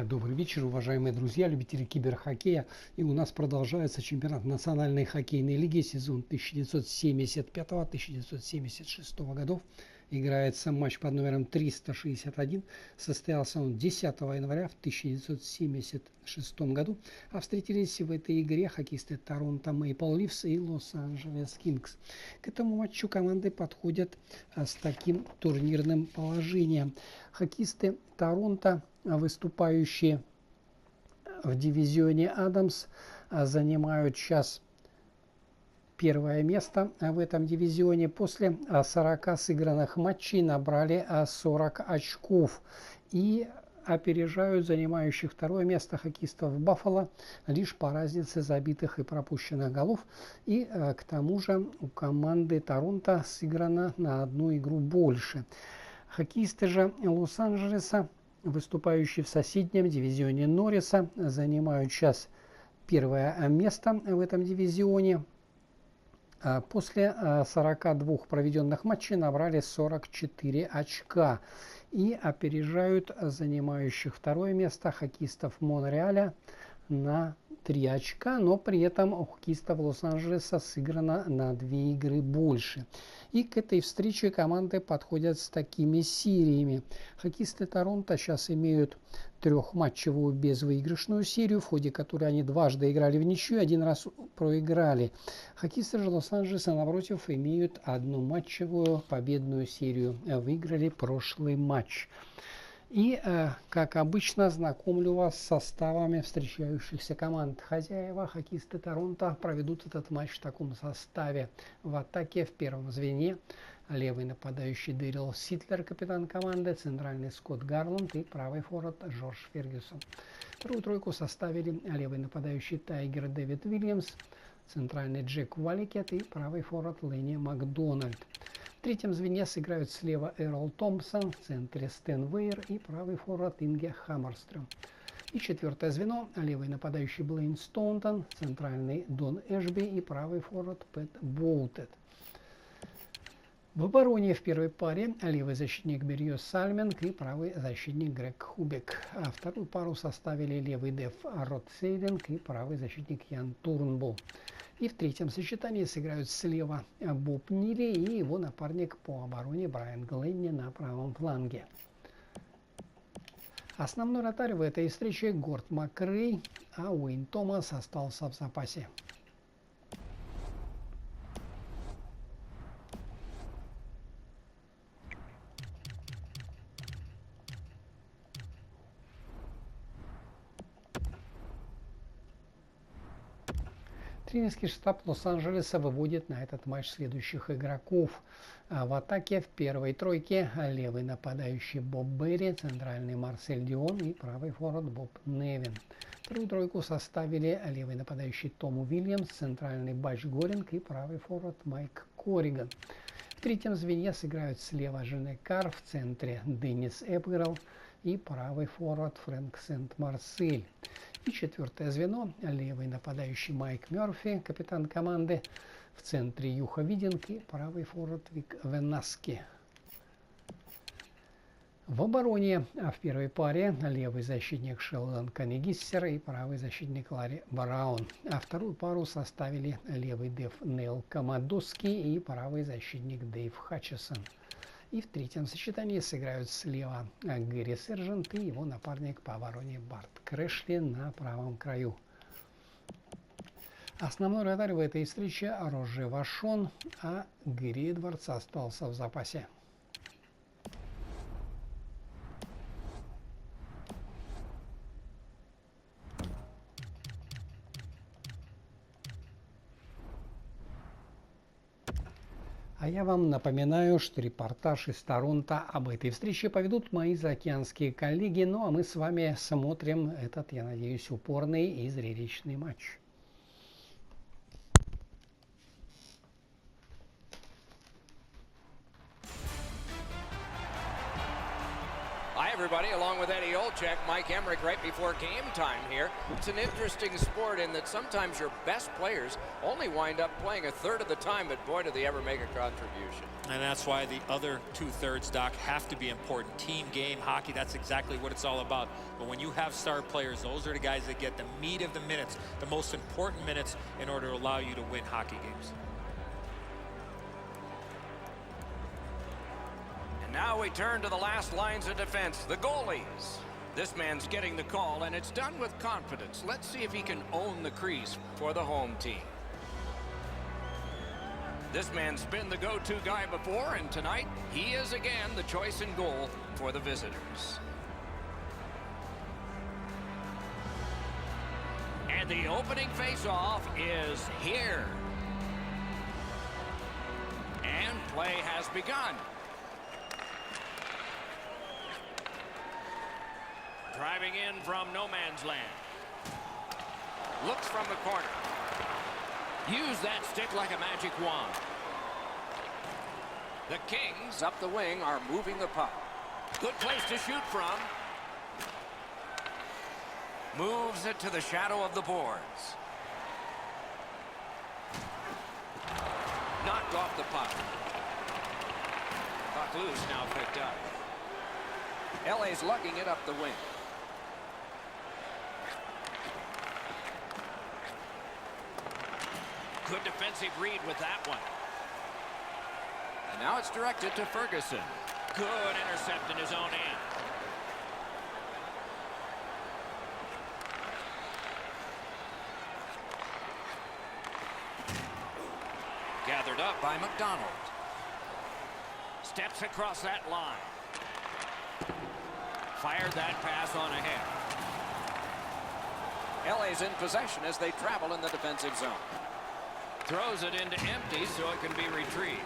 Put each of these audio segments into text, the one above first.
Добрый вечер, уважаемые друзья, любители киберхоккея. И у нас продолжается чемпионат национальной хоккейной лиги, сезон 1975-1976 годов. Играется матч под номером 361. Состоялся он 10 января в 1976 году. А встретились в этой игре хоккеисты Торонто Мэйпл Лифс и Лос-Анджелес Кингс. К этому матчу команды подходят с таким турнирным положением. Хоккеисты Торонто, выступающие в дивизионе Адамс, занимают сейчас первое место в этом дивизионе. После 40 сыгранных матчей набрали 40 очков и опережают занимающих второе место хоккеистов Баффало лишь по разнице забитых и пропущенных голов. И к тому же у команды Торонто сыграно на одну игру больше. Хоккеисты же Лос-Анджелеса, выступающие в соседнем дивизионе Норриса, занимают сейчас первое место в этом дивизионе. После 42 проведенных матчей набрали 44 очка и опережают занимающих второе место хоккеистов Монреаля на 3 очка, но при этом у хоккеистов Лос-Анджелеса сыграно на 2 игры больше. И к этой встрече команды подходят с такими сериями. Хоккеисты Торонто сейчас имеют трехматчевую безвыигрышную серию, в ходе которой они дважды играли в ничью, один раз проиграли. Хоккеисты же Лос-Анджелеса, напротив, имеют одноматчевую победную серию, выиграли прошлый матч. И, как обычно, знакомлю вас с составами встречающихся команд. Хозяева, хоккеисты Торонто, проведут этот матч в таком составе. В атаке в первом звене левый нападающий Дэрил Ситлер, капитан команды, центральный Скотт Гарланд и правый форвард Джордж Фергюсон. Вторую тройку составили левый нападающий Тайгер Дэвид Уильямс, центральный Джек Валикет и правый форвард Ленни Макдональд. В третьем звене сыграют слева Эрл Томпсон, в центре Стэн Вейер и правый форвард Инге Хаммерстрём. И четвертое звено — левый нападающий Блейн Стоунтон, центральный Дон Эшби и правый форвард Пэт Боутед. В обороне в первой паре левый защитник Берьё Сальменк и правый защитник Грег Хубек. А вторую пару составили левый деф Род Сейдинг и правый защитник Ян Турнбул. И в третьем сочетании сыграют слева Боб Нили и его напарник по обороне Брайан Гленни на правом фланге. Основной вратарь в этой встрече Горд Макрей, а Уэйн Томас остался в запасе. Тренерский штаб Лос-Анджелеса выводит на этот матч следующих игроков. В атаке в первой тройке левый нападающий Боб Берри, центральный Марсель Дион и правый форвард Боб Невин. Вторую тройку составили левый нападающий Том Уильямс, центральный Бач Горинг и правый форвард Майк Корриган. В третьем звене сыграют слева Жене Кар, в центре Деннис Эпгрелл и правый форвард Фрэнк Сент-Марсель. И четвертое звено — левый нападающий Майк Мёрфи, капитан команды, в центре Юха Видинг и правый форвард Вик Венаски. В обороне в первой паре левый защитник Шелдон Канегиссер и правый защитник Ларри Браун. А вторую пару составили левый деф Нейл Камадоски и правый защитник Дэйв Хатчесон. И в третьем сочетании сыграют слева Гэри Сержант и его напарник по обороне Барт Крэшли на правом краю. Основной вратарь в этой встрече Роже Вашон, а Гэри Эдвардс остался в запасе. А я вам напоминаю, что репортаж из Торонто об этой встрече поведут мои заокеанские коллеги. Ну а мы с вами смотрим этот, я надеюсь, упорный и зрелищный матч. everybody, along with Eddie Olczyk, Mike Emmerich right before game time here. It's an interesting sport in that sometimes your best players only wind up playing a third of the time, but boy, do they ever make a contribution. And that's why the other two-thirds, Doc, have to be important. Team game, hockey, that's exactly what it's all about. But when you have star players, those are the guys that get the meat of the minutes, the most important minutes in order to allow you to win hockey games. Now we turn to the last lines of defense, the goalies. This man's getting the call, and it's done with confidence. Let's see if he can own the crease for the home team. This man's been the go-to guy before, and tonight he is again the choice in goal for the visitors. And the opening face-off is here. And play has begun. Driving in from no man's land. Looks from the corner. Use that stick like a magic wand. The Kings up the wing are moving the puck. Good place to shoot from. Moves it to the shadow of the boards. Knocked off the puck. Puck loose, now picked up. LA's lugging it up the wing. Good defensive read with that one. And now it's directed to Ferguson. Good intercept in his own end. Gathered up by McDonald. Steps across that line. Fired that pass on ahead. LA's in possession as they travel in the defensive zone. Throws it into empty so it can be retrieved.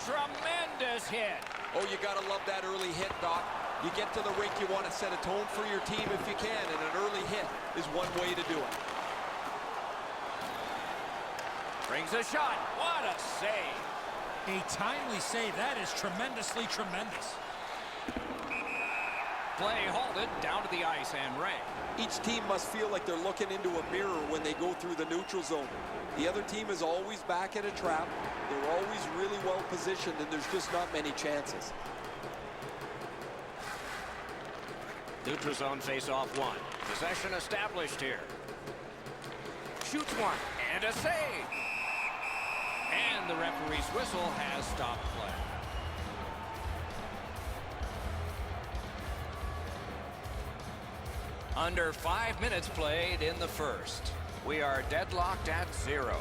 Tremendous hit. Oh, you gotta love that early hit, Doc. You get to the rink, you want to set a tone for your team if you can, and an early hit is one way to do it. Brings a shot. What a save. A timely save. That is tremendously tremendous. Play halted down to the ice, and Ray. Each team must feel like they're looking into a mirror when they go through the neutral zone. The other team is always back at a trap. They're always really well positioned, and there's just not many chances. Neutral zone face-off one. Possession established here. Shoots one, and a save. And the referee's whistle has stopped play. Under 5 minutes played in the first. We are deadlocked at 0.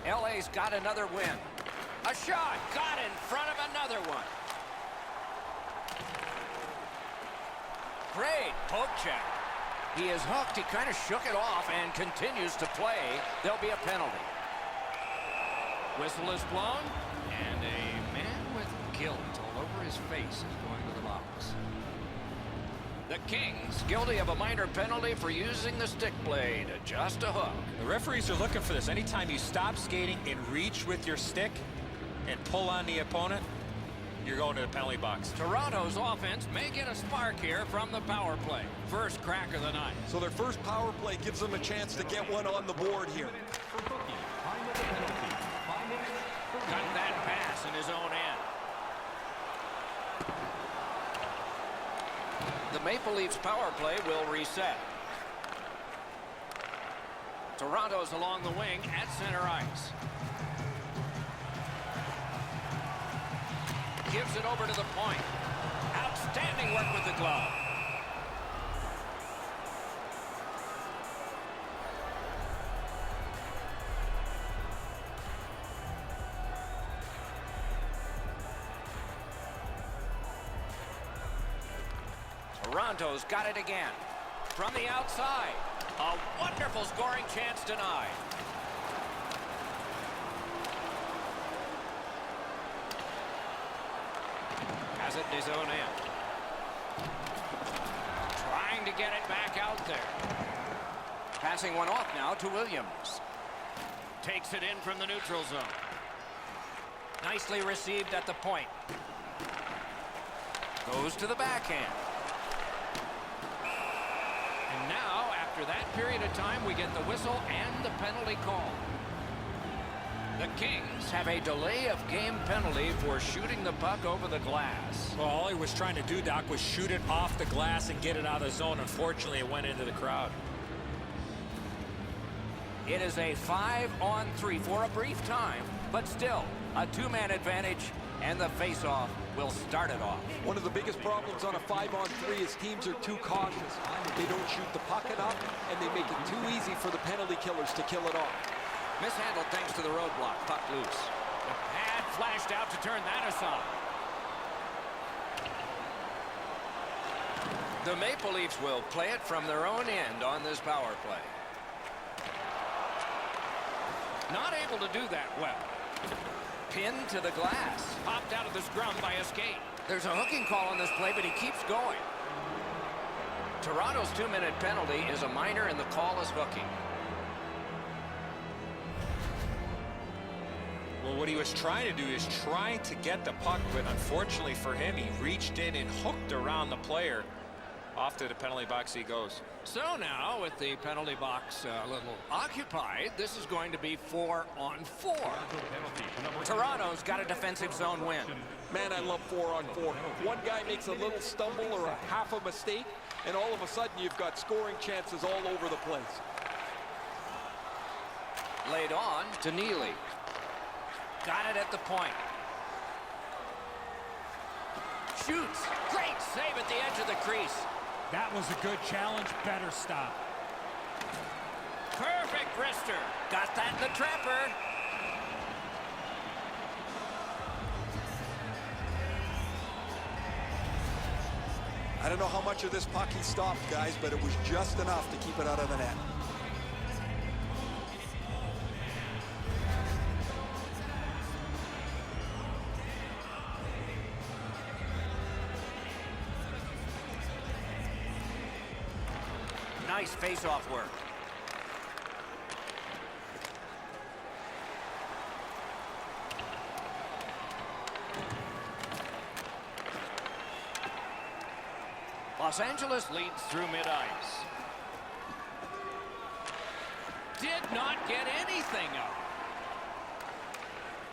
LA's got another win. A shot got in front of another one. Great poke check. He is hooked. He kind of shook it off and continues to play. There'll be a penalty. Whistle is blown, and a man with guilt all over his face is going to the box. The Kings guilty of a minor penalty for using the stick blade. Just a hook. The referees are looking for this. Anytime you stop skating and reach with your stick and pull on the opponent, you're going to the penalty box. Toronto's offense may get a spark here from the power play. First crack of the night. So their first power play gives them a chance to get one on the board here. Got that pass in his own end. The Maple Leafs power play will reset. Toronto's along the wing at center ice. Gives it over to the point. Outstanding work with the glove. Toronto's got it again. From the outside. A wonderful scoring chance denied. Has it in his own end. Trying to get it back out there. Passing one off now to Williams. Takes it in from the neutral zone. Nicely received at the point. Goes to the backhand. And now, after that period of time, we get the whistle and the penalty call. The Kings have a delay of game penalty for shooting the puck over the glass. Well, all he was trying to do, Doc, was shoot it off the glass and get it out of the zone. Unfortunately, it went into the crowd. It is a 5-on-3 for a brief time, but still a two-man advantage, and the face-off will start it off. One of the biggest problems on a 5-on-3 is teams are too cautious. They don't shoot the puck enough, and they make it too easy for the penalty killers to kill it off. Mishandled thanks to the roadblock. Puck loose. The pad flashed out to turn that aside. The Maple Leafs will play it from their own end on this power play. Not able to do that well. Pinned to the glass. Popped out of the scrum by a skate. There's a hooking call on this play, but he keeps going. Toronto's 2-minute penalty is a minor, and the call is hooking. Well, what he was trying to do is trying to get the puck, but unfortunately for him, he reached in and hooked around the player. Off to the penalty box he goes. So now, with the penalty box a little occupied, this is going to be 4-on-4. Toronto's got a defensive zone win. Man, I love 4-on-4. One guy makes a little stumble or a half a mistake, and all of a sudden you've got scoring chances all over the place. Laid on to Neely. Got it at the point. Shoots. Great save at the edge of the crease. That was a good challenge. Better stop. Perfect wrister. Got that in the trapper. I don't know how much of this puck he stopped, guys, but it was just enough to keep it out of the net. Nice face-off work. Los Angeles leads through mid-ice. Did not get anything up.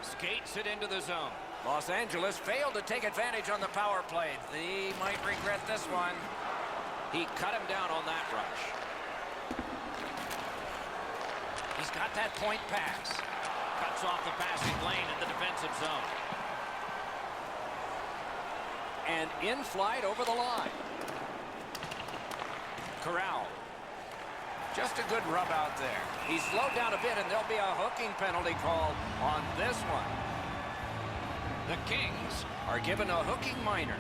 Skates it into the zone. Los Angeles failed to take advantage on the power play. They might regret this one. He cut him down on that rush. He's got that point pass. Cuts off the passing lane in the defensive zone. And in flight over the line. Corral. Just a good rub out there. He slowed down a bit, and there'll be a hooking penalty called on this one. The Kings are given a hooking minor.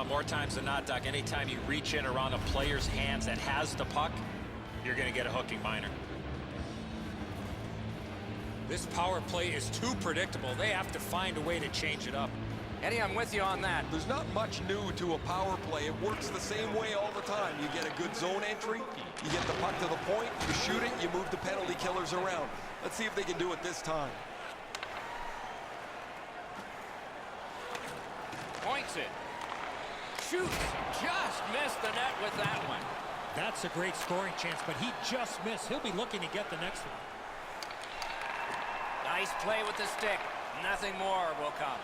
More times than not, Doc, anytime you reach in around a player's hands that has the puck, you're going to get a hooking minor. This power play is too predictable. They have to find a way to change it up. Eddie, I'm with you on that. There's not much new to a power play. It works the same way all the time. You get a good zone entry, you get the puck to the point, you shoot it, you move the penalty killers around. Let's see if they can do it this time. Points it. Shoots. Just missed the net with that one. That's a great scoring chance, but he just missed. He'll be looking to get the next one. Nice play with the stick. Nothing more will come.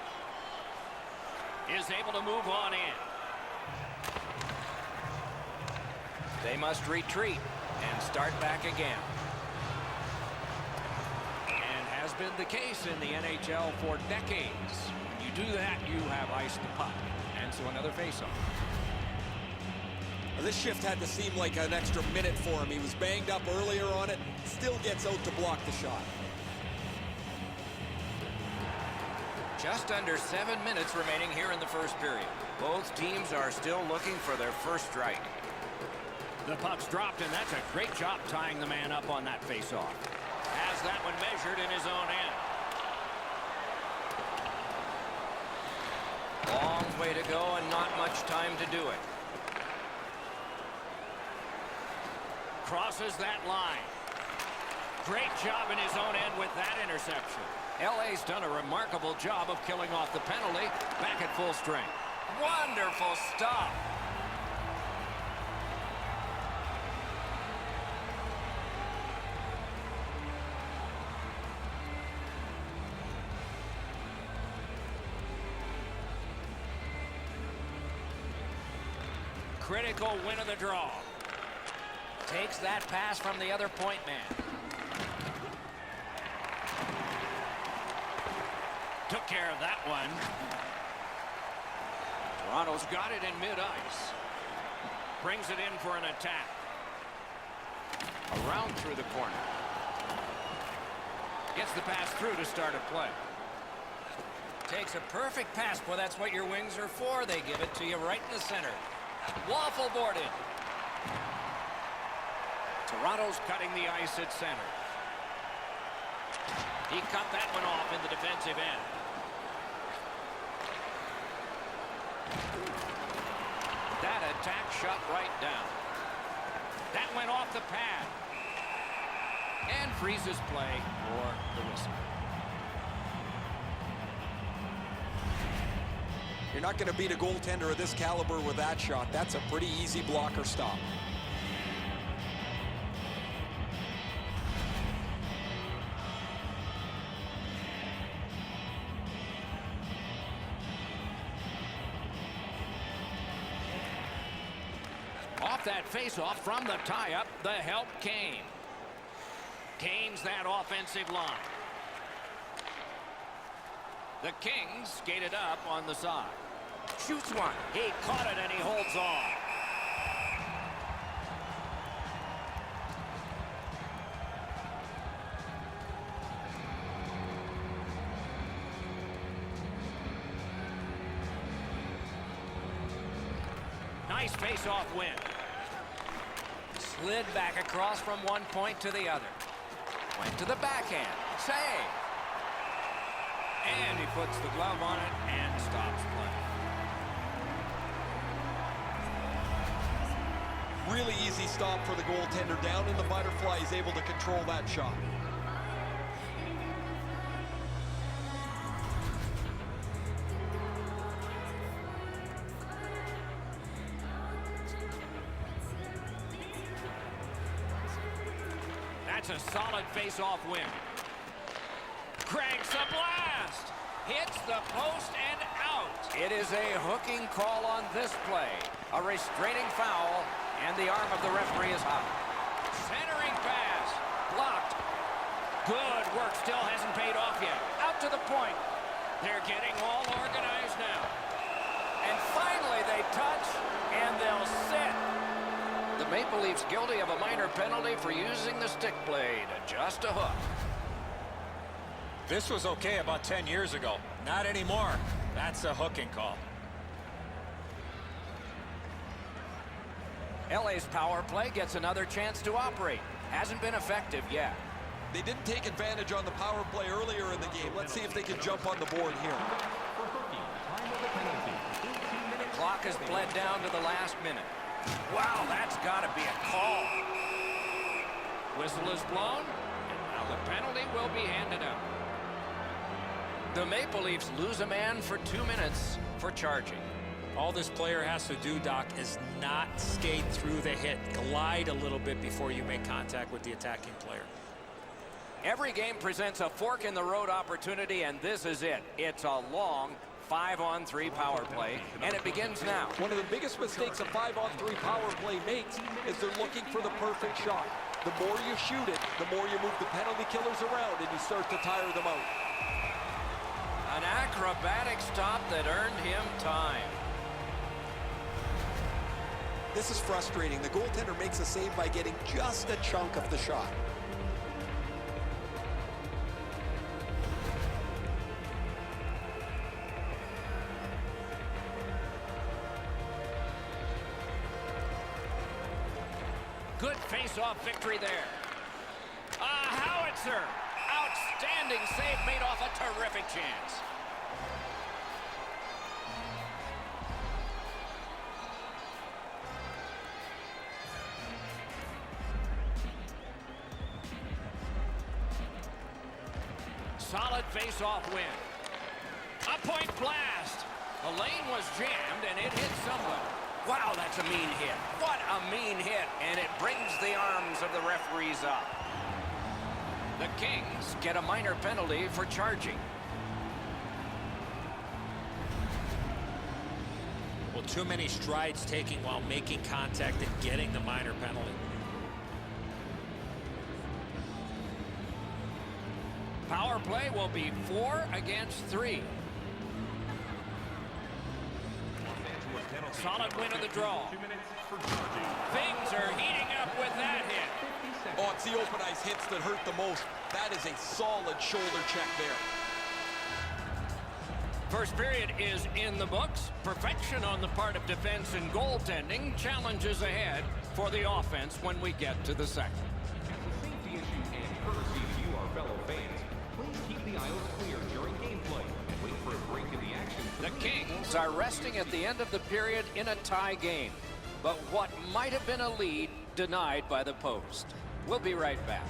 Is able to move on in. They must retreat and start back again. And has been the case in the NHL for decades. When you do that, you have iced the puck. And so another faceoff. This shift had to seem like an extra minute for him. He was banged up earlier on it. Still gets out to block the shot. Just under 7 minutes remaining here in the first period. Both teams are still looking for their first strike. The puck's dropped, and that's a great job tying the man up on that faceoff. Has that one measured in his own end. Long way to go and not much time to do it. Crosses that line. Great job in his own end with that interception. LA's done a remarkable job of killing off the penalty. Back at full strength. Wonderful stop. Critical win of the draw. Takes that pass from the other point man. Took care of that one. Toronto's got it in mid-ice. Brings it in for an attack. Around through the corner. Gets the pass through to start a play. Takes a perfect pass. Boy, that's what your wings are for. They give it to you right in the center. Waffle boarded. Toronto's cutting the ice at center. He cut that one off in the defensive end. That attack shut right down. That went off the pad. And freezes play for the whistle. You're not going to beat a goaltender of this caliber with that shot. That's a pretty easy blocker stop. Off that face-off from the tie-up, the help came. Gains that offensive line. The Kings skated up on the side. Shoots one. He caught it and he holds on. Nice face-off win. Slid back across from one point to the other. Went to the backhand. Save. And he puts the glove on it and stops play. Really easy stop for the goaltender. Down in the butterfly, he's able to control that shot. That's a solid face-off win. Cranks a blast. Hits the post and out. It is a hooking call on this play. A restraining foul, and the arm of the referee is out. Centering pass. Blocked. Good work. Still hasn't paid off yet. Out to the point. They're getting all organized now. And finally they touch, and they'll sit. The Maple Leafs guilty of a minor penalty for using the stick blade. Just a hook. This was okay about 10 years ago. Not anymore. That's a hooking call. LA's power play gets another chance to operate. Hasn't been effective yet. They didn't take advantage on the power play earlier in the game. Let's see if they can jump on the board here. Clock has bled down to the last minute. Wow, that's got to be a call. Whistle is blown, and now the penalty will be handed out. The Maple Leafs lose a man for 2 minutes for charging. All this player has to do, Doc, is not skate through the hit. Glide a little bit before you make contact with the attacking player. Every game presents a fork-in-the-road opportunity, and this is it. It's a long 5-on-3 power play, and it begins now. One of the biggest mistakes a 5-on-3 power play makes is they're looking for the perfect shot. The more you shoot it, the more you move the penalty killers around, and you start to tire them out. An acrobatic stop that earned him time. This is frustrating. The goaltender makes a save by getting just a chunk of the shot. Good face-off victory there. A howitzer. Outstanding save made off a terrific chance. solid face-off win. A point blast. The lane was jammed, and it hit somebody. Wow, that's a mean hit. What a mean hit, and it brings the arms of the referees up. The Kings get a minor penalty for charging. Well, too many strides taking while making contact and getting the minor penalty. Power play will be 4 against 3. Solid win of the draw. Things are heating up with that hit. Oh, it's the open ice hits that hurt the most. That is a solid shoulder check there. First period is in the books. Perfection on the part of defense and goaltending. Challenges ahead for the offense when we get to the second. As a safety issue and courtesy to you, our fellow fans, please keep the aisles clear during gameplay and wait for a break in the action. The Kings are resting at the end of the period in a tie game. But what might have been a lead denied by the post. We'll be right back.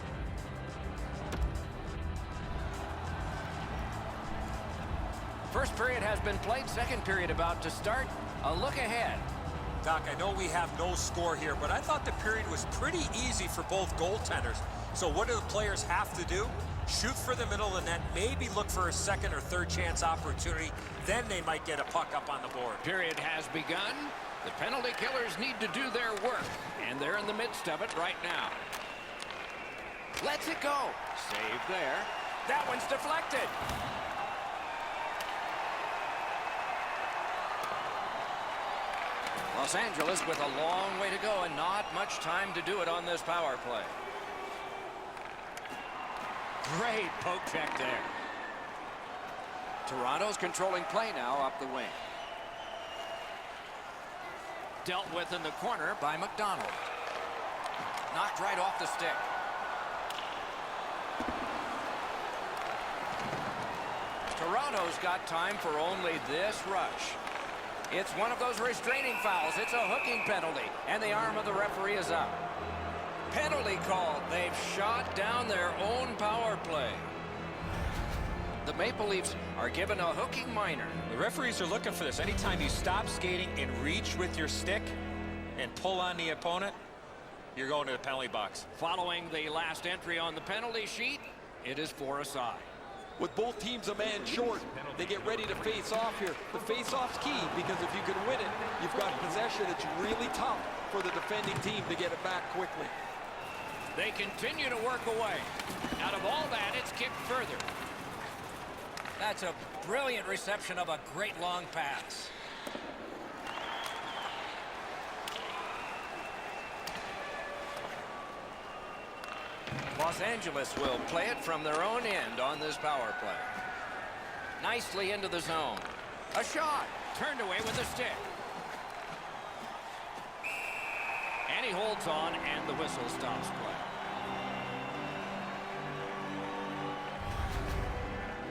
First period has been played. Second period about to start. A look ahead. Doc, I know we have no score here, but I thought the period was pretty easy for both goaltenders. So what do the players have to do? Shoot for the middle of the net, maybe look for a second or third chance opportunity. Then they might get a puck up on the board. Period has begun. The penalty killers need to do their work, and they're in the midst of it right now. Lets it go. Save there. That one's deflected. Los Angeles with a long way to go and not much time to do it on this power play. Great poke check there. Toronto's controlling play now up the wing. Dealt with in the corner by McDonald. Knocked right off the stick. Toronto's got time for only this rush. It's one of those restraining fouls. It's a hooking penalty, and the arm of the referee is up. Penalty called. They've shot down their own power play. The Maple Leafs are given a hooking minor. The referees are looking for this. Anytime you stop skating and reach with your stick and pull on the opponent, you're going to the penalty box. Following the last entry on the penalty sheet, it is for a side. With both teams a man short, they get ready to face off here. The face-off's key because if you can win it, you've got possession. It's really tough for the defending team to get it back quickly. They continue to work away. Out of all that, it's kicked further. That's a brilliant reception of a great long pass. Los Angeles will play it from their own end on this power play. Nicely into the zone. A shot. Turned away with a stick. And he holds on, and the whistle stops play.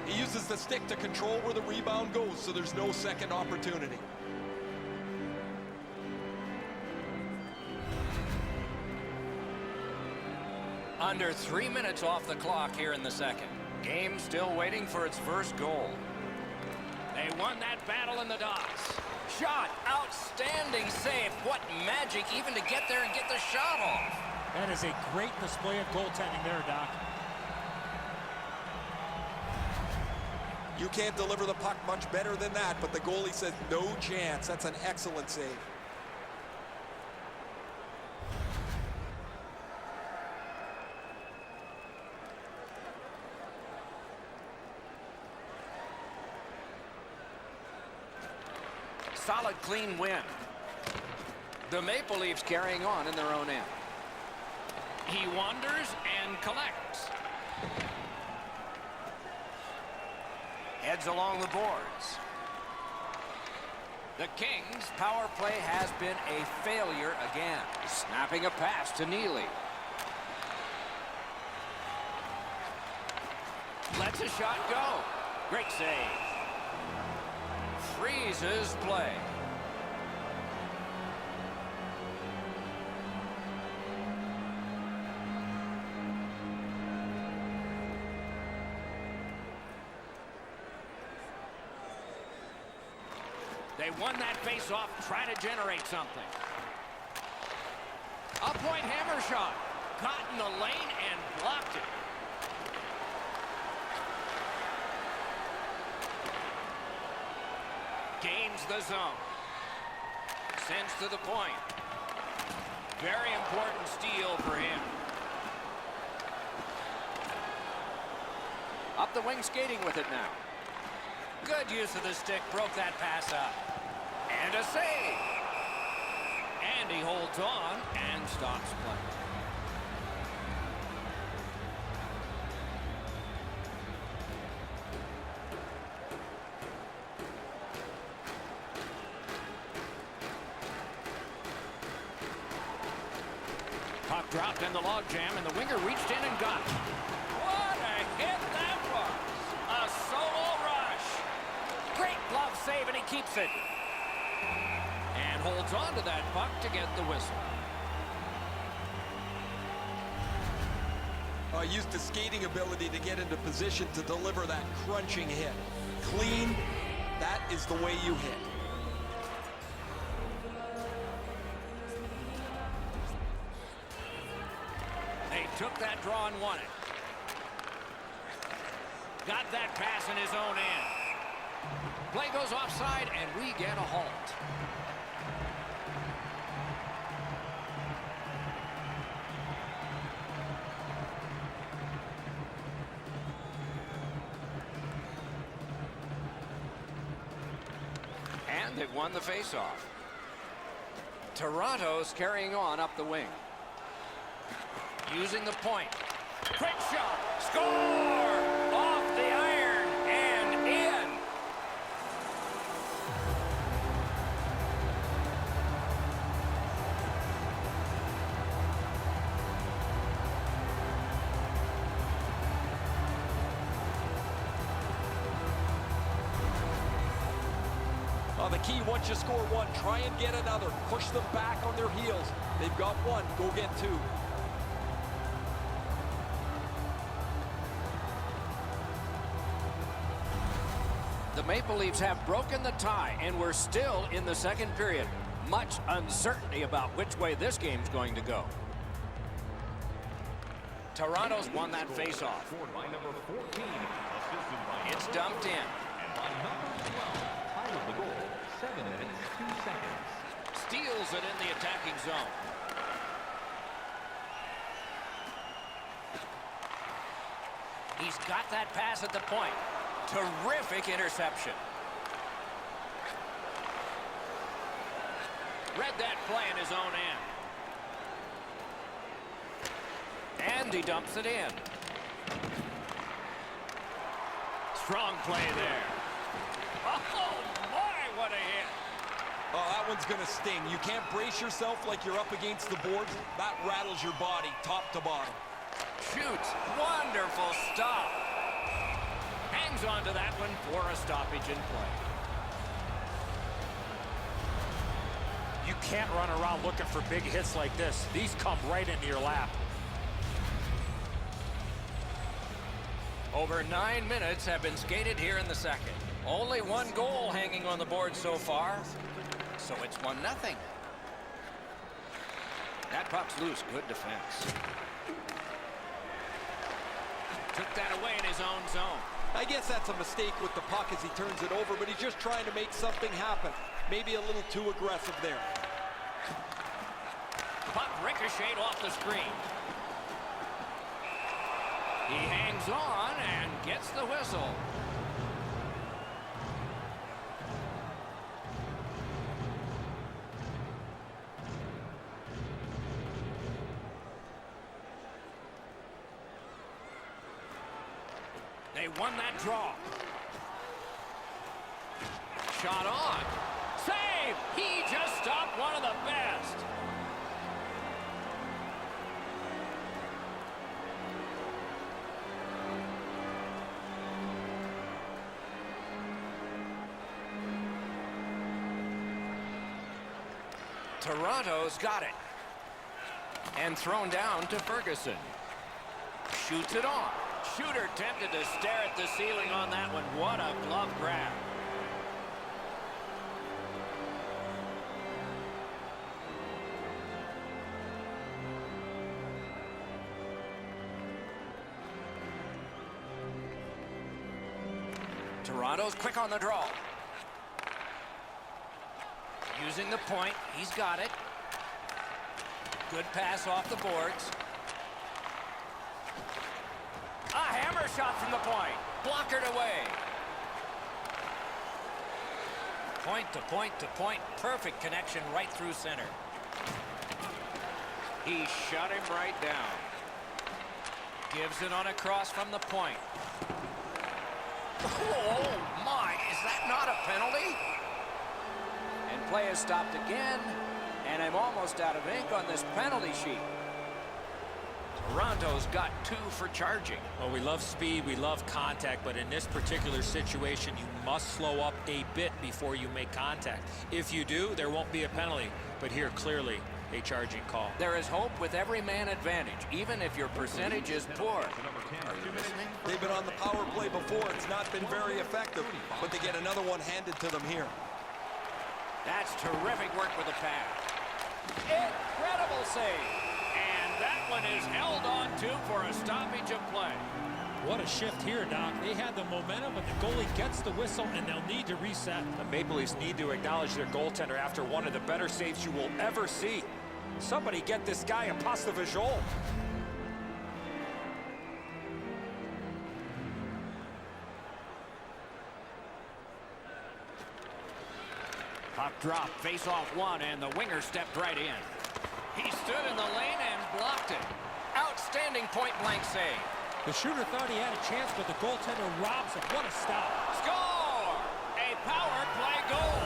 He uses the stick to control where the rebound goes, so there's no second opportunity. Under 3 minutes off the clock here in the second. Game still waiting for its first goal. They won that battle in the dots. Shot. Outstanding save. What magic even to get there and get the shot off. That is a great display of goaltending there, Doc. You can't deliver the puck much better than that, but the goalie says no chance. That's an excellent save. Solid, clean win. The Maple Leafs carrying on in their own end. He wanders and collects. Heads along the boards. The Kings' power play has been a failure again. Snapping a pass to Neely. Lets a shot go. Great save. Freezes play. They won that face-off, trying to generate something. A point hammer shot. Caught in the lane and blocked it. Gains the zone. Sends to the point. Very important steal for him. Up the wing skating with it now. Good use of the stick. Broke that pass up. And a save. And he holds on and stops play. Puck dropped in the logjam, and the winger reached in and got it. What a hit that was! A solo rush. Great glove save, and he keeps it. And holds on to that puck to get the whistle. Used his skating ability to get into position to deliver that crunching hit. Clean, that is the way you hit. They took that draw and won it. Got that pass in his own end. Play goes offside, and we get a halt. And they've won the faceoff. Toronto's carrying on up the wing. Using the point. Quick shot. Score! Off the iron and in. The key, once you score one, try and get another. Push them back on their heels. They've got one. Go get two. The Maple Leafs have broken the tie, and we're still in the second period. Much uncertainty about which way this game's going to go. Toronto's won that faceoff. It's dumped in. Steals it in the attacking zone. He's got that pass at the point. Terrific interception. Read that play in his own end. And he dumps it in. Strong play there. Oh, my, what a hit. Oh, that one's going to sting. You can't brace yourself like you're up against the boards. That rattles your body top to bottom. Shoots. Wonderful stop. Hangs on to that one for a stoppage in play. You can't run around looking for big hits like this. These come right into your lap. Over 9 minutes have been skated here in the second. Only one goal hanging on the board so far. So it's 1-0. That puck's loose. Good defense. Took that away in his own zone. I guess that's a mistake with the puck as he turns it over, but he's just trying to make something happen. Maybe a little too aggressive there. Puck ricocheted off the screen. He hangs on and gets the whistle. They won that draw. Shot on. Save! He just stopped one of the best. Toronto's got it. And thrown down to Ferguson. Shoots it on. Shooter tempted to stare at the ceiling on that one. What a glove grab. Toronto's quick on the draw. Using the point, he's got it. Good pass off the boards. A hammer shot from the point. Blockered away. Point to point to point. Perfect connection right through center. He shut him right down. Gives it on a cross from the point. Oh my, is that not a penalty? And play is stopped again. And I'm almost out of ink on this penalty sheet. Toronto's got 2 for charging. Well, we love speed, we love contact, but in this particular situation, you must slow up a bit before you make contact. If you do, there won't be a penalty. But here, clearly, a charging call. There is hope with every man advantage, even if your percentage is poor. Are you listening? They've been on the power play before. It's not been very effective, but they get another one handed to them here. That's terrific work with the pass. Incredible save. And that one is held on to for a stoppage of play. What a shift here, Doc. They had the momentum, but the goalie gets the whistle, and they'll need to reset. The Maple Leafs need to acknowledge their goaltender after one of the better saves you will ever see. Somebody get this guy a pass de visual. Puck drop, face off one, and the winger stepped right in. He stood in the lane and blocked it. Outstanding point-blank save. The shooter thought he had a chance, but the goaltender robs him. What a stop. Score! A power play goal.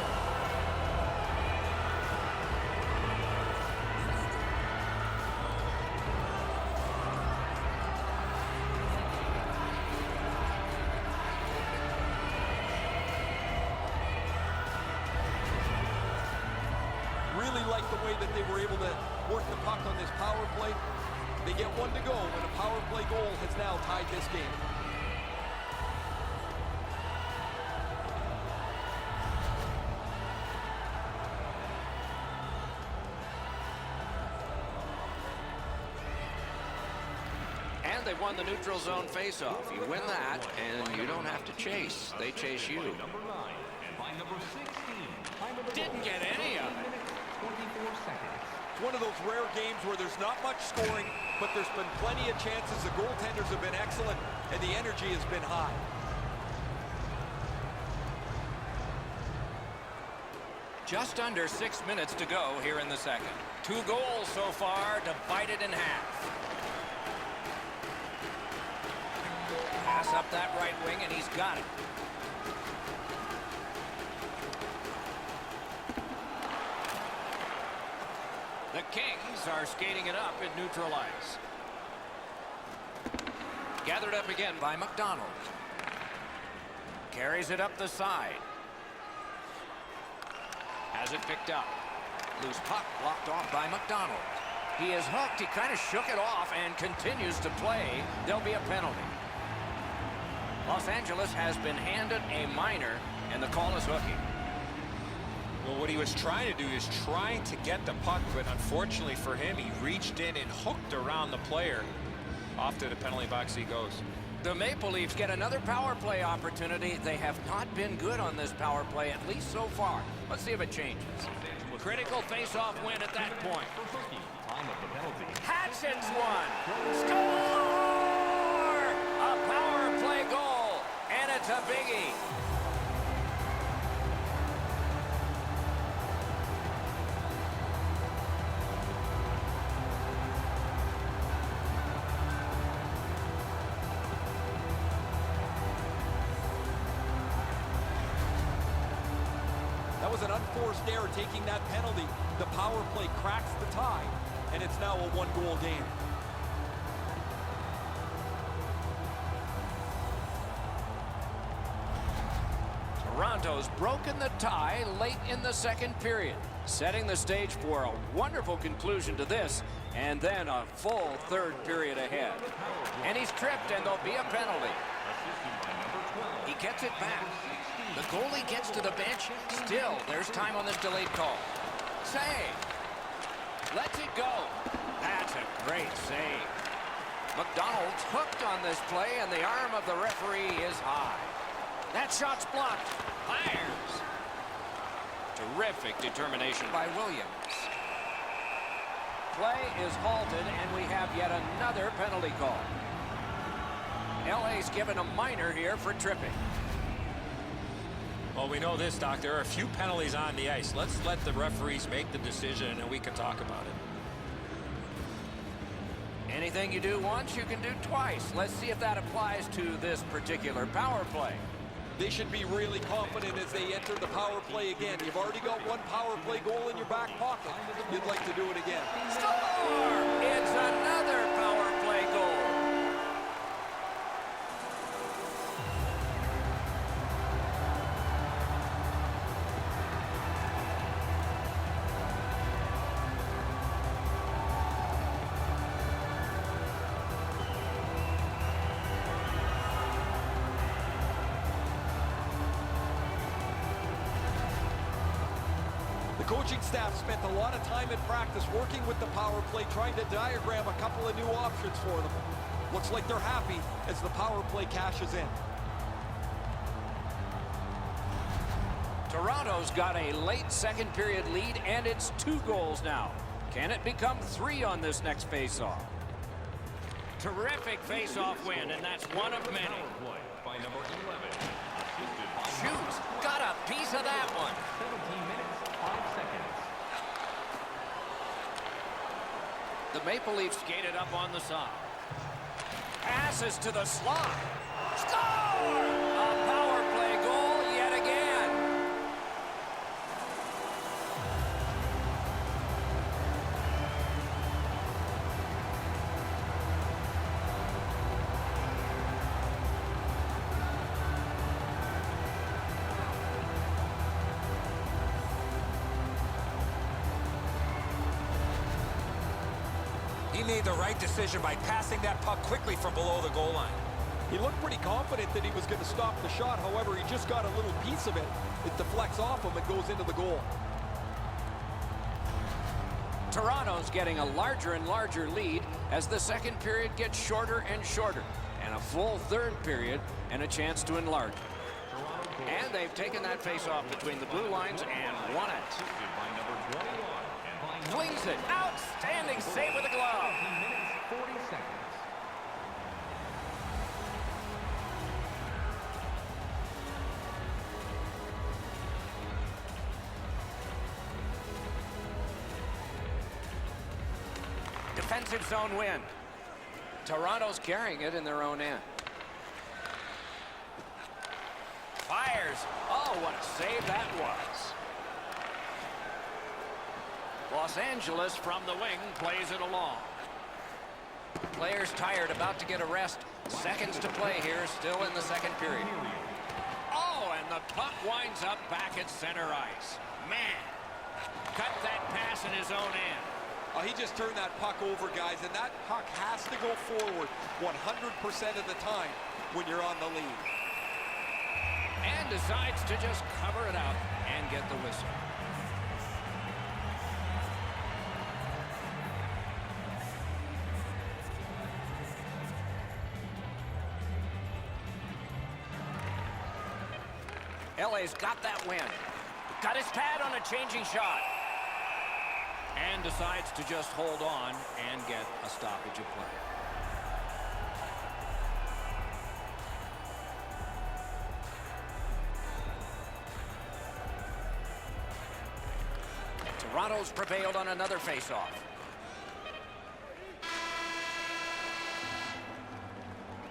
Really like the way that they were able to work the puck on this power play. They get 1 to go when a power play goal has now tied this game. And they won the neutral zone faceoff. You win that, and you don't have to chase. They chase you. Number 9 and by number 16. By number Didn't get any of it. 24 seconds. It's one of those rare games where there's not much scoring, but there's been plenty of chances. The goaltenders have been excellent, and the energy has been high. Just under 6 minutes to go here in the second. 2 goals so far, divided in half. Pass up that right wing, and he's got it. The Kings are skating it up in neutral ice. Gathered up again by McDonald. Carries it up the side. Has it picked up. Loose puck blocked off by McDonald. He is hooked. He kind of shook it off and continues to play. There'll be a penalty. Los Angeles has been handed a minor, and the call is hooking. Well, what he was trying to do is trying to get the puck, but unfortunately for him, he reached in and hooked around the player. Off to the penalty box he goes. The Maple Leafs get another power play opportunity. They have not been good on this power play, at least so far. Let's see if it changes. Critical face-off win at that point. Time of the penalty. Hatchets one. Score! A power play goal, and it's a biggie. That was an unforced error taking that penalty. The power play cracks the tie, and it's now a 1-goal game. Toronto's broken the tie late in the second period, setting the stage for a wonderful conclusion to this, and then a full third period ahead. And he's tripped, and there'll be a penalty. He gets it back. The goalie gets to the bench. Still, there's time on this delayed call. Save. Lets it go. That's a great save. McDonald's hooked on this play, and the arm of the referee is high. That shot's blocked. Fires. Terrific determination by Williams. Play is halted, and we have yet another penalty call. LA's given a minor here for tripping. Well, we know this, Doc. There are a few penalties on the ice. Let's let the referees make the decision, and then we can talk about it. Anything you do once, you can do twice. Let's see if that applies to this particular power play. They should be really confident as they enter the power play again. You've already got one power play goal in your back pocket. You'd like to do it again. Score! It's another power play goal. The coaching staff spent a lot of time in practice working with the power play, trying to diagram a couple of new options for them. Looks like they're happy as the power play cashes in. Toronto's got a late second period lead, and it's 2 goals now. Can it become 3 on this next face-off? Terrific face-off win, and that's one of many. Power play by number 11. Assisted by Shoots. Got a piece of that one. 17 minutes, 5 seconds. The Maple Leafs skated up on the side. Passes to the slot. Score! A power play goal yet again. He made the right decision by passing that puck quickly from below the goal line. He looked pretty confident that he was going to stop the shot. However, he just got a little piece of it. It deflects off him and goes into the goal. Toronto's getting a larger and larger lead as the second period gets shorter and shorter, and a full third period and a chance to enlarge. And they've taken that face-off between the blue lines and won it. Assisted by number 21. And by Flings it. Outstanding save with the glove. 17 minutes, 40 seconds. Defensive zone win. Toronto's carrying it in their own end. Fires. Oh, what a save that was. Los Angeles from the wing plays it along. Players tired, about to get a rest. Seconds to play here, still in the second period. Oh, and the puck winds up back at center ice. Man, cut that pass in his own end. He just turned that puck over, guys, and that puck has to go forward 100% of the time when you're on the lead. And decides to just cover it out and get the whistle. LA's got that win. Got his pad on a changing shot. And decides to just hold on and get a stoppage of play. Toronto's prevailed on another faceoff.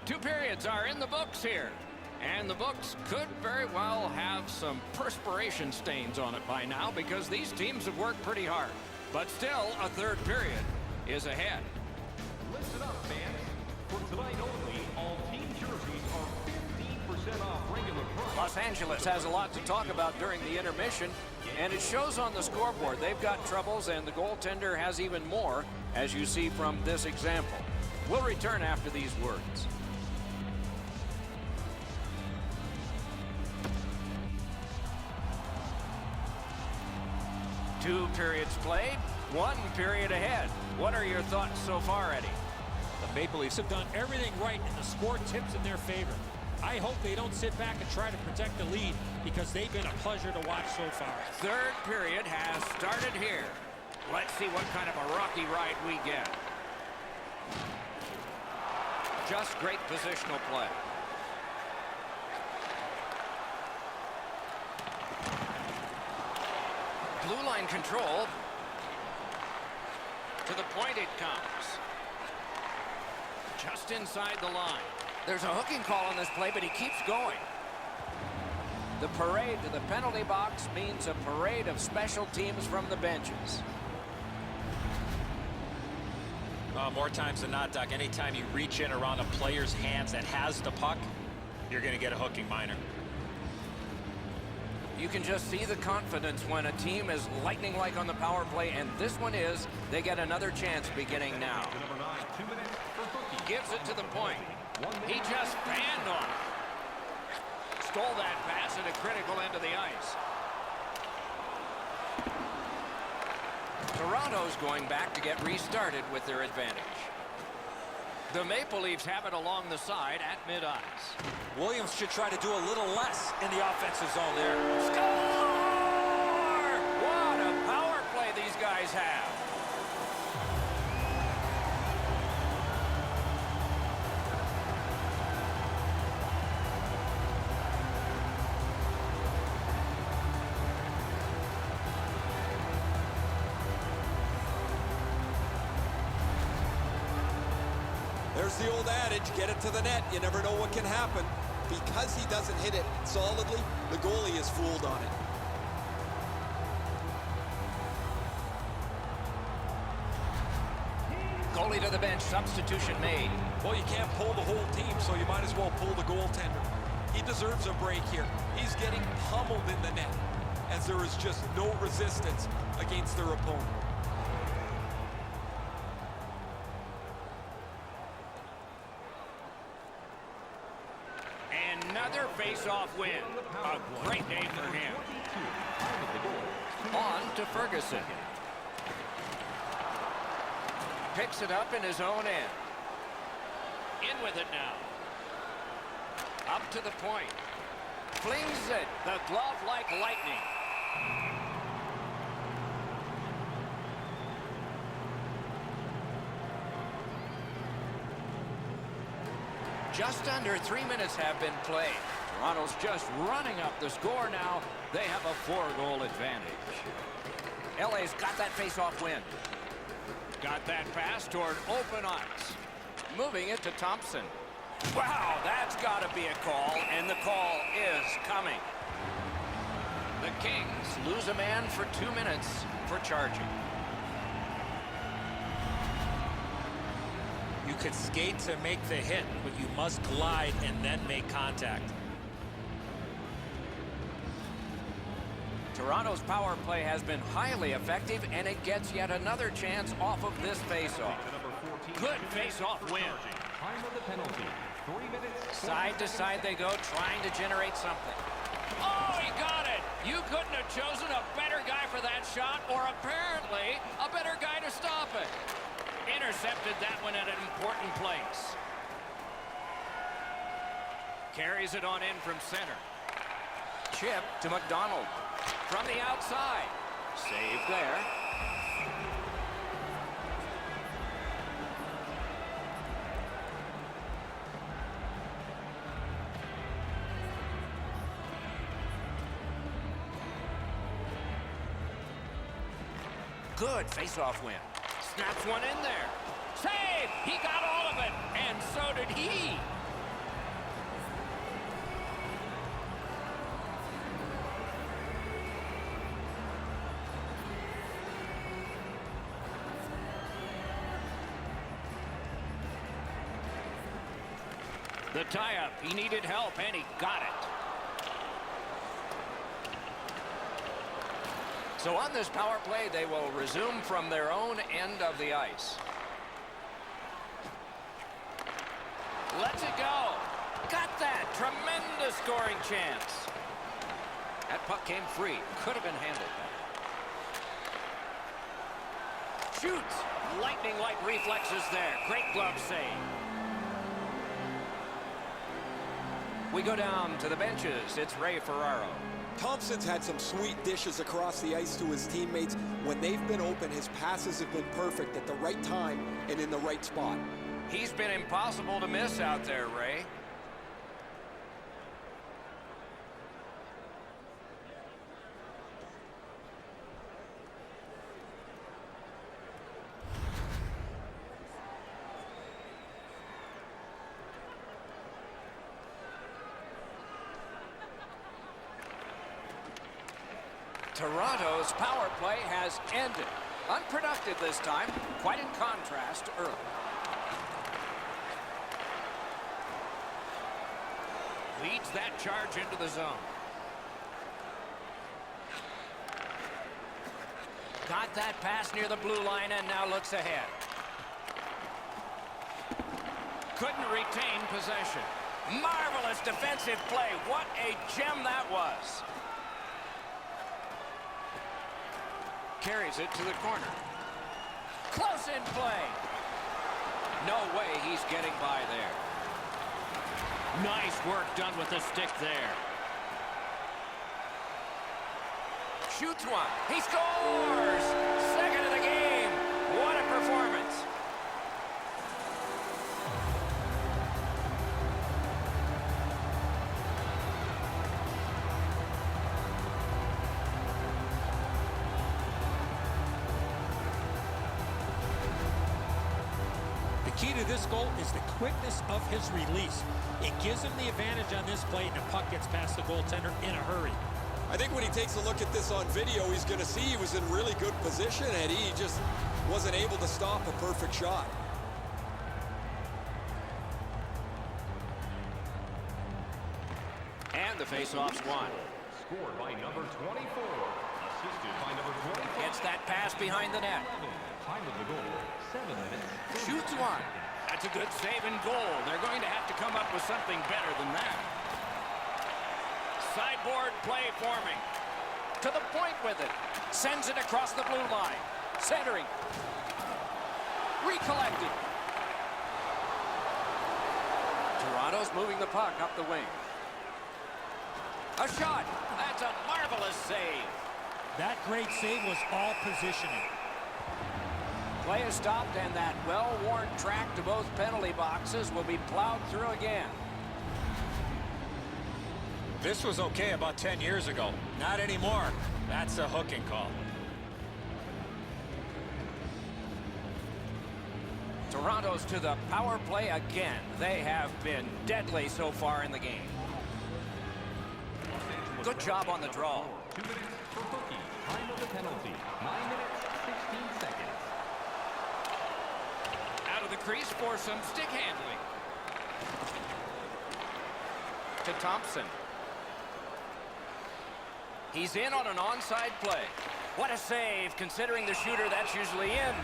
Two periods are in the books here. And the books could very well have some perspiration stains on it by now because these teams have worked pretty hard. But still, a third period is ahead. Listen up, fans. For tonight only, all team jerseys are 15% off regular price. Los Angeles has a lot to talk about during the intermission, and it shows on the scoreboard. They've got troubles, and the goaltender has even more, as you see from this example. We'll return after these words. Two periods played, one period ahead. What are your thoughts so far, Eddie? The Maple Leafs have done everything right, and the score tips in their favor. I hope they don't sit back and try to protect the lead because they've been a pleasure to watch so far. Third period has started here. Let's see what kind of a rocky ride we get. Just great positional play. Blue line control. To the point it comes. Just inside the line. There's a hooking call on this play, but he keeps going. The parade to the penalty box means a parade of special teams from the benches. More times than not, Doc, anytime you reach in around a player's hands that has the puck, you're going to get a hooking minor. You can just see the confidence when a team is lightning like on the power play, and this one is. They get another chance beginning now. Gives it to the point. He just fanned on it. Stole that pass at a critical end of the ice. Toronto's going back to get restarted with their advantage. The Maple Leafs have it along the side at mid-ice. Williams should try to do a little less in the offensive zone there. Score! What a power play these guys have. There's the old adage, get it to the net. You never know what can happen. Because he doesn't hit it solidly, the goalie is fooled on it. Goalie to the bench, substitution made. Well, you can't pull the whole team, so you might as well pull the goaltender. He deserves a break here. He's getting pummeled in the net, as there is just no resistance against their opponent. Another face-off win. A great day for him. On to Ferguson. Picks it up in his own end. In with it now. Up to the point. Flings it. The glove like lightning. Just under 3 minutes have been played. Toronto's just running up the score now. They have a 4-goal advantage. LA's got that face-off win. Got that pass toward open ice. Moving it to Thompson. Wow, that's got to be a call, and the call is coming. The Kings lose a man for 2 minutes for charging. You could skate to make the hit, but you must glide and then make contact. Toronto's power play has been highly effective, and it gets yet another chance off of this face-off. Good face-off win. Time of the penalty. 3 minutes. Side to side they go, trying to generate something. Oh, he got it! You couldn't have chosen a better guy for that shot, or apparently a better guy to stop it. Intercepted that one at an important place. Carries it on in from center. Chip to McDonald. From the outside. Save there. Good face-off win. Snaps one in there. Save! He got all of it, and so did he. The tie-up, he needed help, and he got it. So on this power play, they will resume from their own end of the ice. Lets it go. Got that. Tremendous scoring chance. That puck came free. Could have been handled better. Shoots. Lightning-like reflexes there. Great glove save. We go down to the benches. It's Ray Ferraro. Thompson's had some sweet dishes across the ice to his teammates. When they've been open, his passes have been perfect at the right time and in the right spot. He's been impossible to miss out there, Ray. Toronto's power play has ended. Unproductive this time, quite in contrast to earlier. Leads that charge into the zone. Got that pass near the blue line and now looks ahead. Couldn't retain possession. Marvelous defensive play. What a gem that was. Carries it to the corner. Close in play. No way he's getting by there. Nice work done with the stick there. Shoots one. He scores! Second of the game. What a performance. Key to this goal is the quickness of his release. It gives him the advantage on this play, and the puck gets past the goaltender in a hurry. I think when he takes a look at this on video, he's going to see he was in really good position, and he just wasn't able to stop a perfect shot. And the faceoff's won. Scored by number 24. Assisted by number 25. Gets that pass behind the net. Time of the goal, 7 minutes. Shoots one. That's a good save and goal. They're going to have to come up with something better than that. Sideboard play forming. To the point with it. Sends it across the blue line. Centering. Recollected. Toronto's moving the puck up the wing. A shot. That's a marvelous save. That great save was all positioning. Play is stopped, and that well-worn track to both penalty boxes will be plowed through again. This was okay about 10 years ago. Not anymore. That's a hooking call. Toronto's to the power play again. They have been deadly so far in the game. Good job on the draw. 2 minutes for hooking. Time of the penalty, 9 minutes, 16 seconds. Out of the crease for some stick handling. To Thompson. He's in on an onside play. What a save, considering the shooter that's usually in.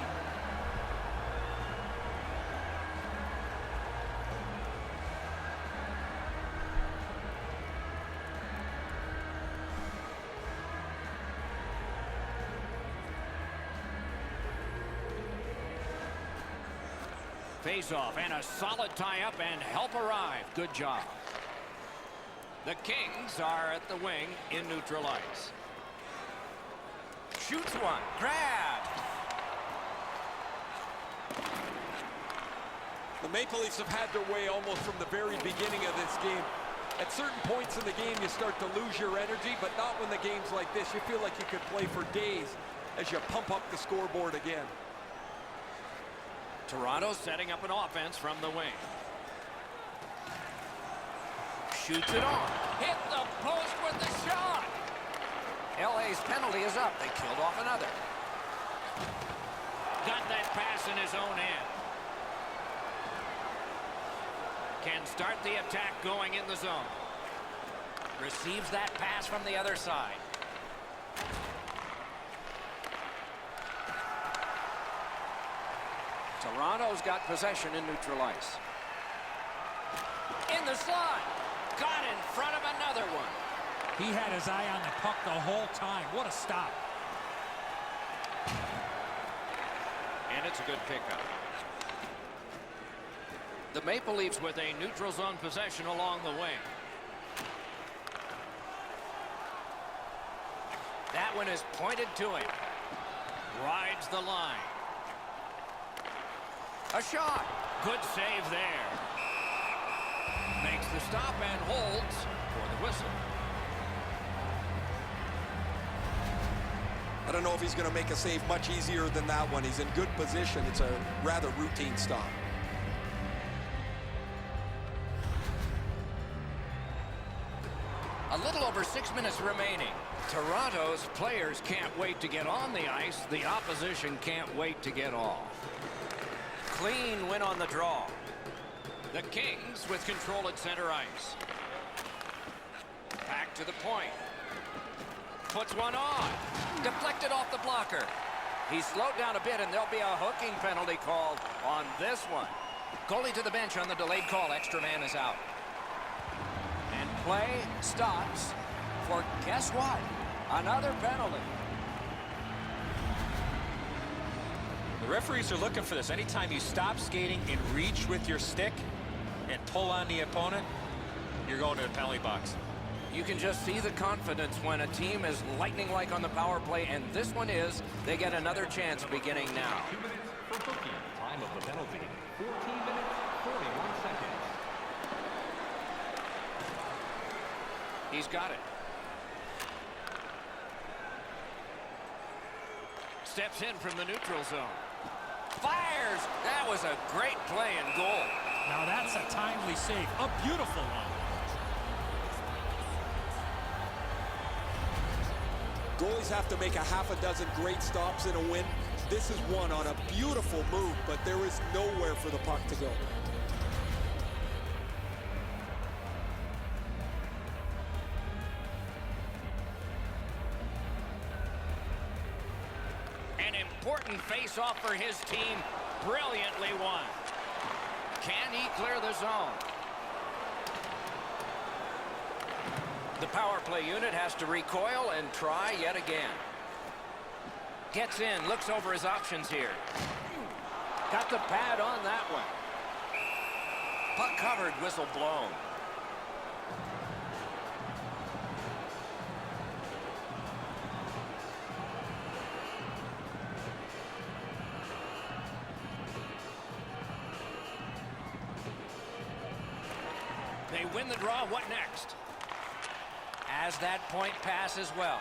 Face-off and a solid tie-up and help arrive. Good job. The Kings are at the wing in neutral ice. Shoots one. Grab. The Maple Leafs have had their way almost from the very beginning of this game. At certain points in the game, you start to lose your energy, but not when the game's like this. You feel like you could play for days as you pump up the scoreboard again. Toronto setting up an offense from the wing. Shoots it on. Hit the post with the shot. LA's penalty is up. They killed off another. Got that pass in his own end. Can start the attack going in the zone. Receives that pass from the other side. Toronto's got possession in neutral ice. In the slot. Got in front of another one. He had his eye on the puck the whole time. What a stop. And it's a good pickup. The Maple Leafs with a neutral zone possession along the wing. That one is pointed to him. Rides the line. A shot. Good save there. Makes the stop and holds for the whistle. I don't know if he's going to make a save much easier than that one. He's in good position. It's a rather routine stop. A little over 6 minutes remaining. Toronto's players can't wait to get on the ice. The opposition can't wait to get off. Clean win on the draw. The Kings with control at center ice. Back to the point. Puts one on. Deflected off the blocker. He's slowed down a bit, and there'll be a hooking penalty called on this one. Goalie to the bench on the delayed call. Extra man is out. And play stops for, guess what? Another penalty. The referees are looking for this. Anytime you stop skating and reach with your stick and pull on the opponent, you're going to the penalty box. You can just see the confidence when a team is lightning-like on the power play, and this one is. They get another chance beginning now. 2 minutes for booking. Time of the penalty, 14 minutes, 41 seconds. He's got it. Steps in from the neutral zone. Fires! That was a great play and goal. Now that's a timely save. A beautiful one. Goalies have to make a half a dozen great stops in a win. This is one on a beautiful move, but there is nowhere for the puck to go. An important face-off for his team. Brilliantly won. Can he clear the zone? The power play unit has to recoil and try yet again. Gets in, looks over his options here. Got the pad on that one. Puck covered, whistle blown. They win the draw. What next? As that point pass as well.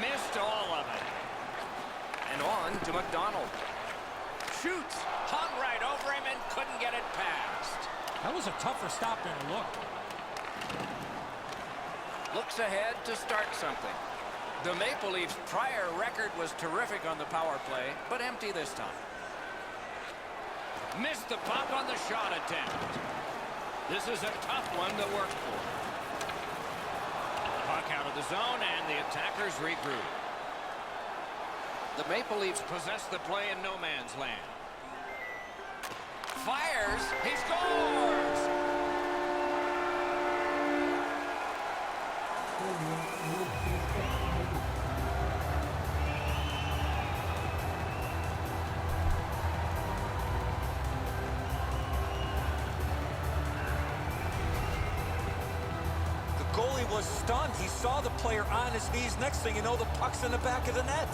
Missed all of it. And on to McDonald. Shoots. Hung right over him and couldn't get it past. That was a tougher stop than it looked. Looks ahead to start something. The Maple Leafs' prior record was terrific on the power play, but empty this time. Missed the puck on the shot attempt. This is a tough one to work for. Puck out of the zone, and the attackers regroup. The Maple Leafs possess the play in no man's land. Fires. He scores! Goalie was stunned. He saw the player on his knees. Next thing you know, the puck's in the back of the net.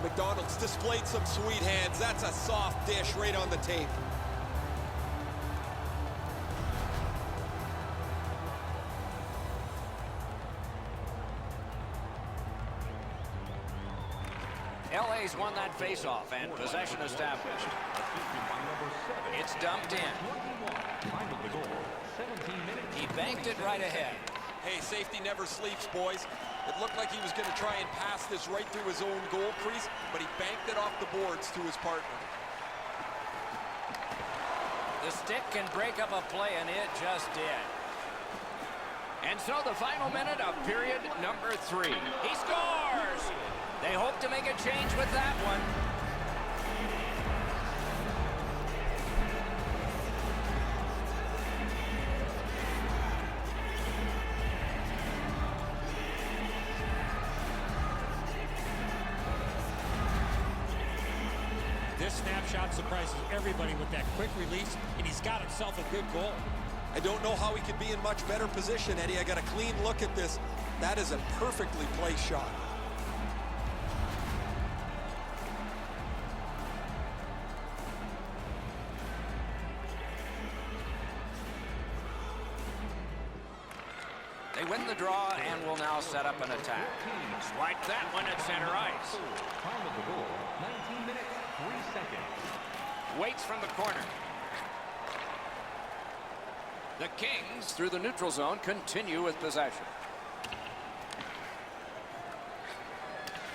McDonald's displayed some sweet hands. That's a soft dish right on the tape. LA's won that faceoff and possession established. It's dumped in. He banked it right ahead. Hey, safety never sleeps, boys. It looked like he was going to try and pass this right through his own goal crease, but he banked it off the boards to his partner. The stick can break up a play, and it just did. And so the final minute of period number 3. He scores! They hope to make a change with that one. This snapshot surprises everybody with that quick release, and he's got himself a good goal. I don't know how he could be in much better position, Eddie. I got a clean look at this. That is a perfectly placed shot. win the draw and will now set up an attack. Swipe that one at center ice. Time of the goal, 19 minutes, 3 seconds. Waits from the corner. The Kings, through the neutral zone, continue with possession.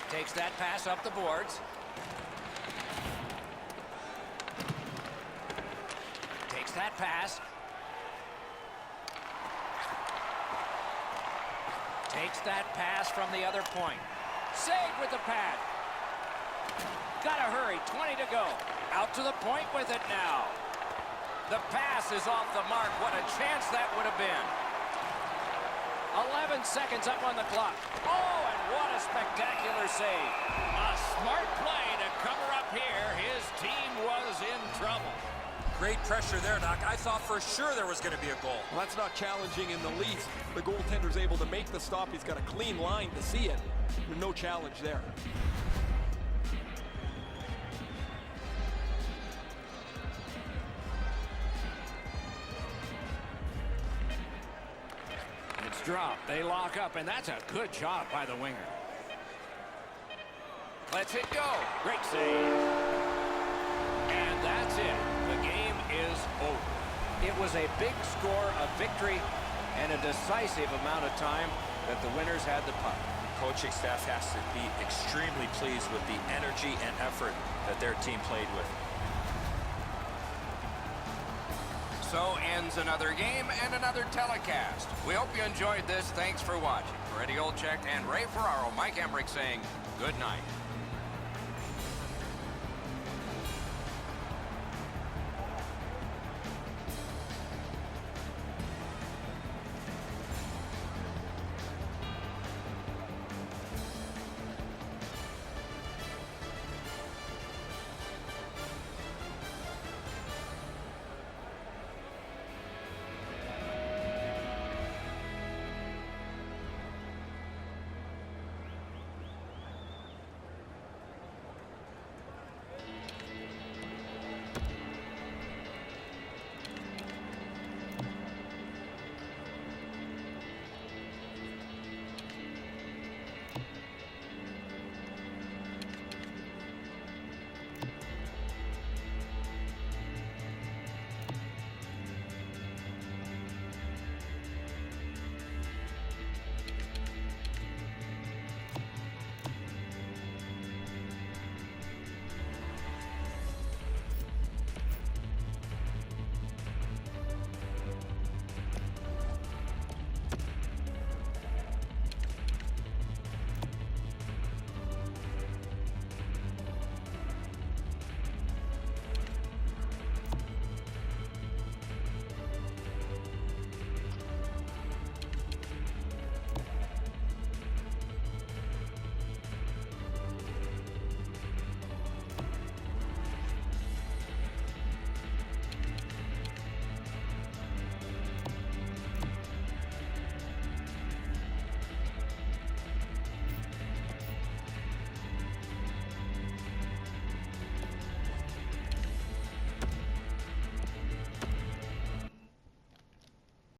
Takes that pass up the boards. Takes that pass. Takes that pass from the other point. Saved with the pad. Gotta hurry, 20 to go. Out to the point with it now. The pass is off the mark. What a chance that would have been. 11 seconds up on the clock. Oh, and what a spectacular save. A smart play to cover up here. His team was in trouble. Great pressure there, Doc. I thought for sure there was going to be a goal. Well, that's not challenging in the least. The goaltender's able to make the stop. He's got a clean line to see it. There's no challenge there. It's dropped. They lock up, and that's a good job by the winger. Lets it go. Great save. And that's it. The game is over. It was a big score, a victory, and a decisive amount of time that the winners had the puck. The coaching staff has to be extremely pleased with the energy and effort that their team played with. So ends another game and another telecast. We hope you enjoyed this. Thanks for watching. For Eddie Olczyk and Ray Ferraro, Mike Emmerich saying good night.